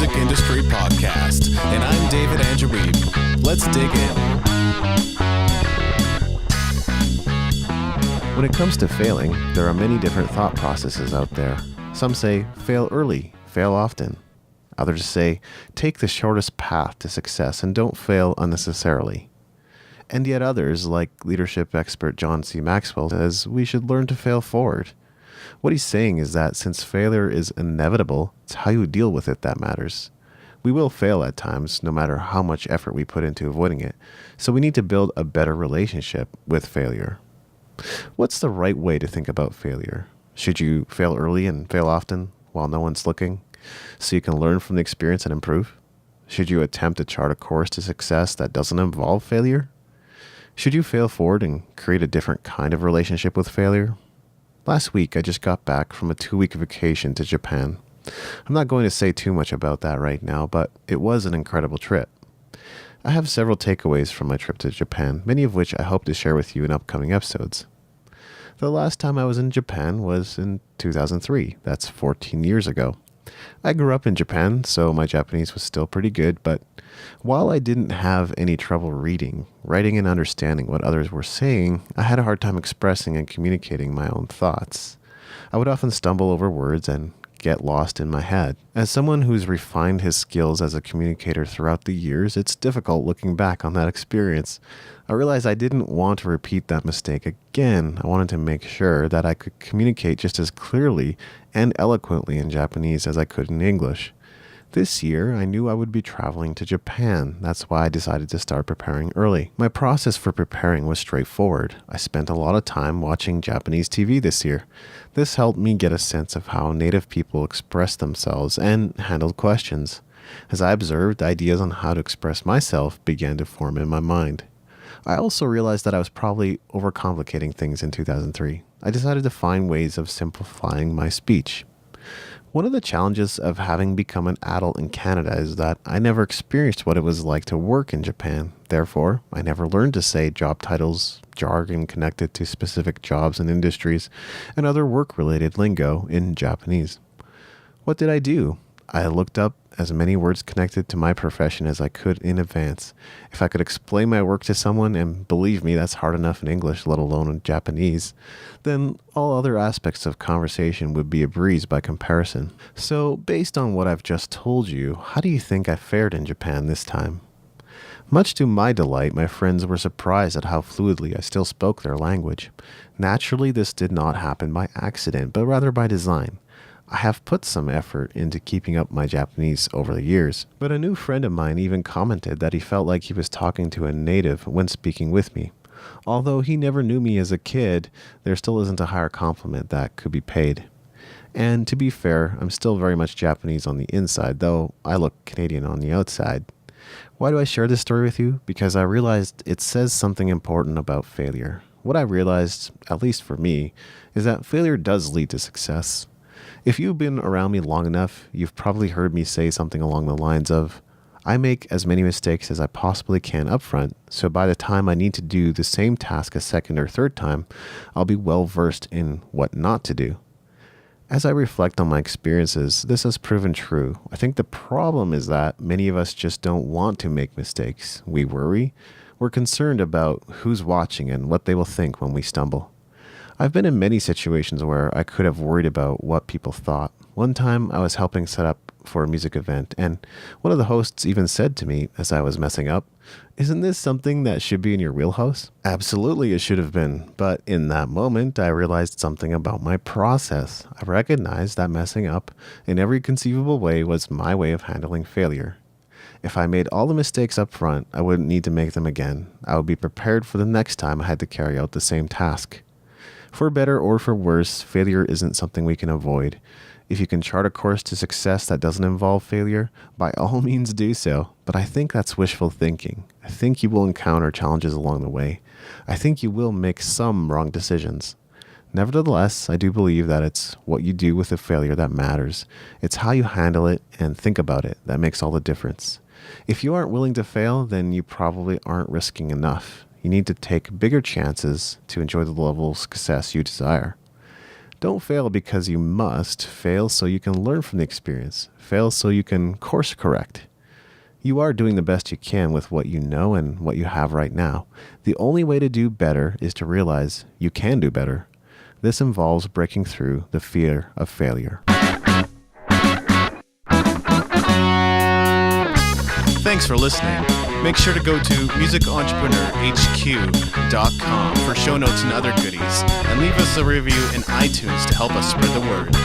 music industry podcast, and I'm David Angereeb. Let's dig in. When it comes to failing, there are many different thought processes out there. Some say, fail early, fail often. Others say, take the shortest path to success and don't fail unnecessarily. And yet others, like leadership expert John C. Maxwell, says we should learn to fail forward. What he's saying is that since failure is inevitable, it's how you deal with it that matters. We will fail at times, no matter how much effort we put into avoiding it, so we need to build a better relationship with failure. What's the right way to think about failure? Should you fail early and fail often while no one's looking, so you can learn from the experience and improve? Should you attempt to chart a course to success that doesn't involve failure? Should you fail forward and create a different kind of relationship with failure? Last week, I just got back from a 2-week vacation to Japan. I'm not going to say too much about that right now, but it was an incredible trip. I have several takeaways from my trip to Japan, many of which I hope to share with you in upcoming episodes. The last time I was in Japan was in 2003. That's 14 years ago. I grew up in Japan, so my Japanese was still pretty good, but while I didn't have any trouble reading, writing, and understanding what others were saying, I had a hard time expressing and communicating my own thoughts. I would often stumble over words and get lost in my head. As someone who's refined his skills as a communicator throughout the years, it's difficult looking back on that experience. I realized I didn't want to repeat that mistake again. I wanted to make sure that I could communicate just as clearly and eloquently in Japanese as I could in English. This year, I knew I would be traveling to Japan. That's why I decided to start preparing early. My process for preparing was straightforward. I spent a lot of time watching Japanese TV this year. This helped me get a sense of how native people express themselves and handled questions. As I observed, ideas on how to express myself began to form in my mind. I also realized that I was probably overcomplicating things in 2003. I decided to find ways of simplifying my speech. One of the challenges of having become an adult in Canada is that I never experienced what it was like to work in Japan. Therefore, I never learned to say job titles, jargon connected to specific jobs and industries, and other work-related lingo in Japanese. What did I do? I looked up as many words connected to my profession as I could in advance. If I could explain my work to someone, and believe me, that's hard enough in English, let alone in Japanese, then all other aspects of conversation would be a breeze by comparison. So, based on what I've just told you, how do you think I fared in Japan this time? Much to my delight, my friends were surprised at how fluidly I still spoke their language. Naturally, this did not happen by accident, but rather by design. I have put some effort into keeping up my Japanese over the years, but a new friend of mine even commented that he felt like he was talking to a native when speaking with me. Although he never knew me as a kid, there still isn't a higher compliment that could be paid. And to be fair, I'm still very much Japanese on the inside, though I look Canadian on the outside. Why do I share this story with you? Because I realized it says something important about failure. What I realized, at least for me, is that failure does lead to success. If you've been around me long enough, you've probably heard me say something along the lines of, I make as many mistakes as I possibly can up front, so by the time I need to do the same task a second or third time, I'll be well versed in what not to do. As I reflect on my experiences, this has proven true. I think the problem is that many of us just don't want to make mistakes. We worry. We're concerned about who's watching and what they will think when we stumble. I've been in many situations where I could have worried about what people thought. One time I was helping set up for a music event, and one of the hosts even said to me as I was messing up, "Isn't this something that should be in your wheelhouse?" Absolutely, it should have been, but in that moment I realized something about my process. I recognized that messing up in every conceivable way was my way of handling failure. If I made all the mistakes up front, I wouldn't need to make them again. I would be prepared for the next time I had to carry out the same task. For better or for worse, failure isn't something we can avoid. If you can chart a course to success that doesn't involve failure, by all means do so. But I think that's wishful thinking. I think you will encounter challenges along the way. I think you will make some wrong decisions. Nevertheless, I do believe that it's what you do with a failure that matters. It's how you handle it and think about it that makes all the difference. If you aren't willing to fail, then you probably aren't risking enough. You need to take bigger chances to enjoy the level of success you desire. Don't fail because you must. Fail so you can learn from the experience. Fail so you can course correct. You are doing the best you can with what you know and what you have right now. The only way to do better is to realize you can do better. This involves breaking through the fear of failure. Thanks for listening. Make sure to go to musicentrepreneurhq.com for show notes and other goodies, and leave us a review in iTunes to help us spread the word.